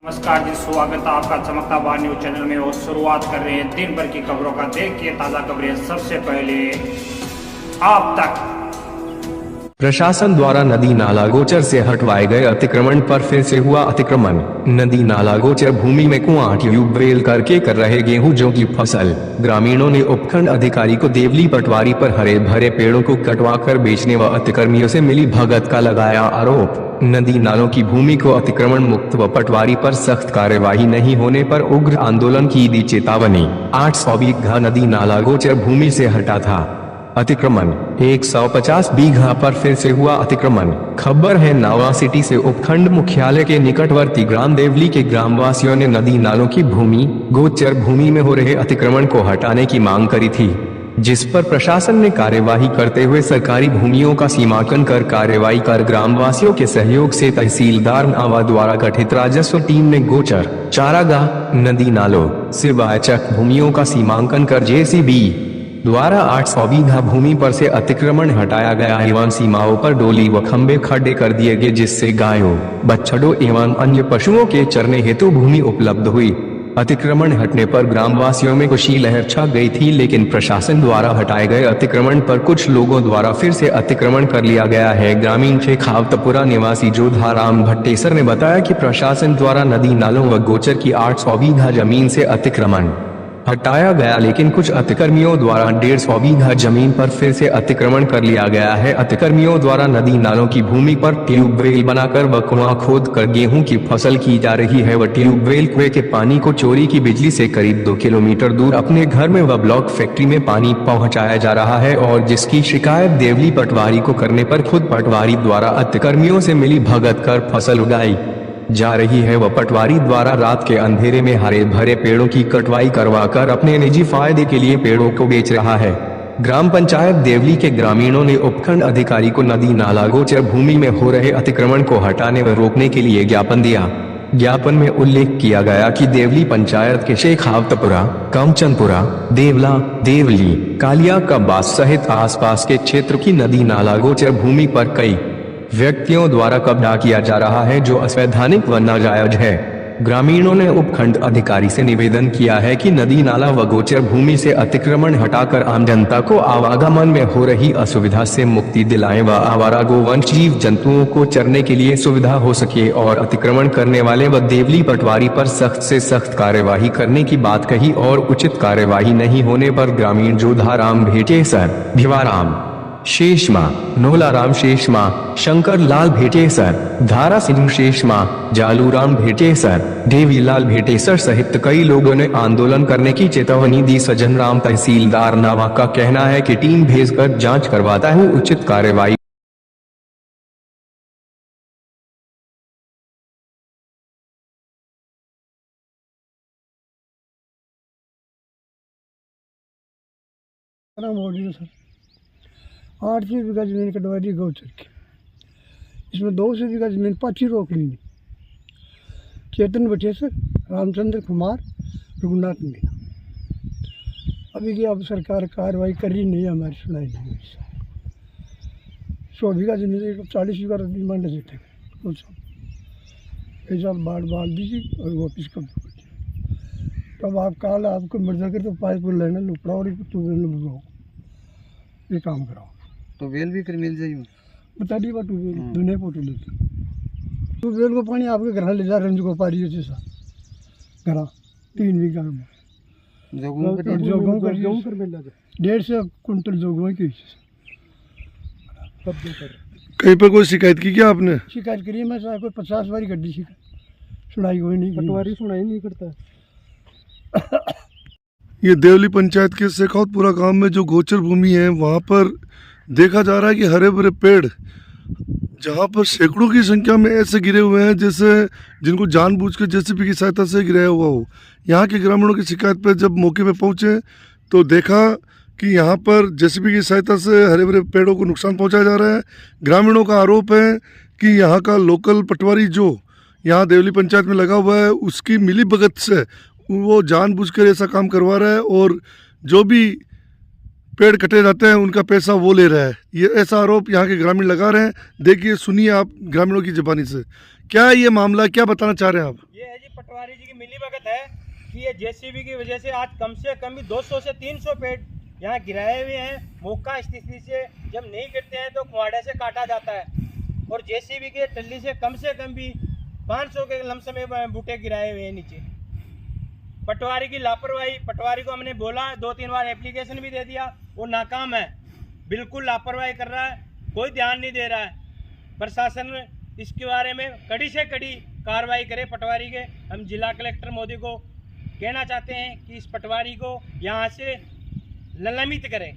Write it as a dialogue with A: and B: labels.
A: नमस्कार जी, स्वागत है आपका चमकता बार न्यूज चैनल में। और शुरुआत कर रहे हैं दिन भर की खबरों का। देखिए ताज़ा खबरें सबसे पहले आप तक।
B: प्रशासन द्वारा नदी नाला गोचर से हटवाए गए अतिक्रमण पर फिर से हुआ अतिक्रमण। नदी नाला गोचर भूमि में कुआं ट्यूबवेल करके कर रहे गेहूं की फसल। ग्रामीणों ने उपखंड अधिकारी को देवली पटवारी पर हरे भरे पेड़ों को कटवाकर बेचने व अतिक्रमियों से मिली भगत का लगाया आरोप। नदी नालों की भूमि को अतिक्रमण मुक्त व पटवारी पर सख्त कार्यवाही नहीं होने पर उग्र आंदोलन की दी चेतावनी। 800 बीघा नदी नाला गोचर भूमि से हटा था अतिक्रमण। 150 बीघा पर फिर से हुआ अतिक्रमण। खबर है नावा सिटी से। उपखंड मुख्यालय के निकटवर्ती ग्राम देवली के ग्रामवासियों ने नदी नालों की भूमि गोचर भूमि में हो रहे अतिक्रमण को हटाने की मांग करी थी, जिस पर प्रशासन ने कार्यवाही करते हुए सरकारी भूमियों का सीमांकन कर कार्रवाई कर ग्रामवासियों के सहयोग से तहसीलदार नावा द्वारा गठित राजस्व टीम ने गोचर, चारागाह, नदी नालों, सिवाचक भूमियों का सीमांकन कर जेसीबी द्वारा 800 बीघा भूमि पर से अतिक्रमण हटाया गया एवं सीमाओं पर डोली व खंबे खड़े कर दिए गए, जिससे गायों, बछड़ों एवं अन्य पशुओं के चरने हेतु भूमि उपलब्ध हुई। अतिक्रमण हटने पर ग्रामवासियों में खुशी लहर छा गई थी, लेकिन प्रशासन द्वारा हटाए गए अतिक्रमण पर कुछ लोगों द्वारा फिर से अतिक्रमण कर लिया गया है। ग्रामीण शेखावतपुरा निवासी जोधाराम भट्टेसर ने बताया कि प्रशासन द्वारा नदी नालों व गोचर की 800 बीघा जमीन से अतिक्रमण हटाया गया, लेकिन कुछ अतिक्रमियों द्वारा 150 बीघा जमीन पर फिर से अतिक्रमण कर लिया गया है। अतिक्रमियों द्वारा नदी नालों की भूमि पर ट्यूबवेल बनाकर व कुआं खोद कर गेहूं की फसल की जा रही है व ट्यूबवेल कुएं के पानी को चोरी की बिजली से करीब 2 किलोमीटर दूर अपने घर में व ब्लॉक फैक्ट्री में पानी पहुंचाया जा रहा है, और जिसकी शिकायत देवली पटवारी को करने पर खुद पटवारी द्वारा अतिक्रमियों से मिली भगत कर फसल उगाई जा रही है व पटवारी द्वारा रात के अंधेरे में हरे भरे पेड़ों की कटवाई करवाकर अपने निजी फायदे के लिए पेड़ों को बेच रहा है। ग्राम पंचायत देवली के ग्रामीणों ने उपखंड अधिकारी को नदी नाला गोचर भूमि में हो रहे अतिक्रमण को हटाने व रोकने के लिए ज्ञापन दिया। ज्ञापन में उल्लेख किया गया कि देवली पंचायत के शेखावतपुरा, कमचंदपुरा, देवला, देवली, कालिया कब्बास सहित आसपास के क्षेत्र की नदी नाला गोचर भूमि पर कई व्यक्तियों द्वारा कब्जा किया जा रहा है, जो असंवैधानिक व नाजायज है। ग्रामीणों ने उपखंड अधिकारी से निवेदन किया है कि नदी नाला व गोचर भूमि से अतिक्रमण हटाकर आम जनता को आवागमन में हो रही असुविधा से मुक्ति दिलाएं व आवारा गोवंश जीव जंतुओं को चरने के लिए सुविधा हो सके, और अतिक्रमण करने वाले व देवली पटवारी पर सख्त से सख्त कार्यवाही करने की बात कही, और उचित कार्यवाही नहीं होने पर ग्रामीण जोधाराम भेटेसर, भिवाराम शेषमा, नोलाराम शेषमा, शंकर लाल भेटेसर, धारा सिंह शेषमा, जालूराम भेटेसर, देवीलाल भेटेसर सहित कई लोगों ने आंदोलन करने की चेतावनी दी। सज्जन राम तहसीलदार नावा का कहना है कि टीम भेजकर जांच करवाता है, उचित कार्रवाई।
C: सर 800 बीघा जमीन कटवा दी गोचर की, इसमें 200 बीघा जमीन पाची रोक ली। चेतन भट्टेसर, रामचंद्र कुमार, रघुनाथ मीना। अभी की अब सरकार कार्रवाई कर रही नहीं, हमारी सुनाई नहीं हुई। 100 बीघा जमीन 40 बीघा डिमांड देते कुछ ऐसा बाढ़ दीजिए और वापिस कब तब आप कल आपको मर्जा कर तो पाइप लेना लुपड़ा और ट्यूबवेल लगाओ, ये काम कराओ।
D: तो वेल भी फिर मिल जाएगी,
C: बता दी बात ट्यूबवेल दुनिया फोटो लेते ट्यूबवेल को पानी आपके घर ले जा रंज को पा रही है जैसा घर 3 बीघा में जोगों कर 150 कुंटल जोगों की
E: कहीं पर कोई शिकायत की क्या आपने?
C: शिकायत करी मैं कोई 50 बारी कर दी शिकायत, सुनाई कोई नहीं, पटवारी सुनाई नहीं करता।
E: ये देवली पंचायत के शेखावतपुरा गांव में जो गोचर भूमि है, वहाँ पर देखा जा रहा है कि हरे भरे पेड़ जहाँ पर सैकड़ों की संख्या में ऐसे गिरे हुए हैं जैसे जिनको जानबूझ कर जेसीबी की सहायता से गिराया हुआ हो। यहाँ के ग्रामीणों की शिकायत पर जब मौके पे पहुँचे तो देखा कि यहाँ पर जेसीबी की सहायता से हरे भरे पेड़ों को नुकसान पहुँचाया जा रहा है। ग्रामीणों का आरोप है कि यहाँ का लोकल पटवारी जो यहाँ देवली पंचायत में लगा हुआ है, उसकी मिली भगत से वो जानबूझकर ऐसा काम करवा रहा है, और जो भी पेड़ कटे जाते हैं उनका पैसा वो ले रहा है। ये ऐसा आरोप यहाँ के ग्रामीण लगा रहे हैं। देखिए, सुनिए आप ग्रामीणों की जुबानी से क्या है ये मामला, क्या बताना चाह रहे हैं आप?
A: ये है जी
F: पटवारी जी की मिलीभगत है कि ये जेसीबी की वजह से आज कम से कम भी 200 से 300 पेड़ यहाँ गिराए हुए हैं। मौका स्थिति से जब नहीं गिरते हैं तो कुआड़े से काटा जाता है और जेसीबी के टल्ली से कम भी 500 के लमसम में बूटे गिराए हुए हैं नीचे। पटवारी की लापरवाही, पटवारी को हमने बोला 2-3 बार एप्लीकेशन भी दे दिया, वो नाकाम है, बिल्कुल लापरवाही कर रहा है, कोई ध्यान नहीं दे रहा है। प्रशासन इसके बारे में कड़ी से कड़ी कार्रवाई करे पटवारी के। हम जिला कलेक्टर मोदी को कहना चाहते हैं कि इस पटवारी को यहाँ से निलंबित करें।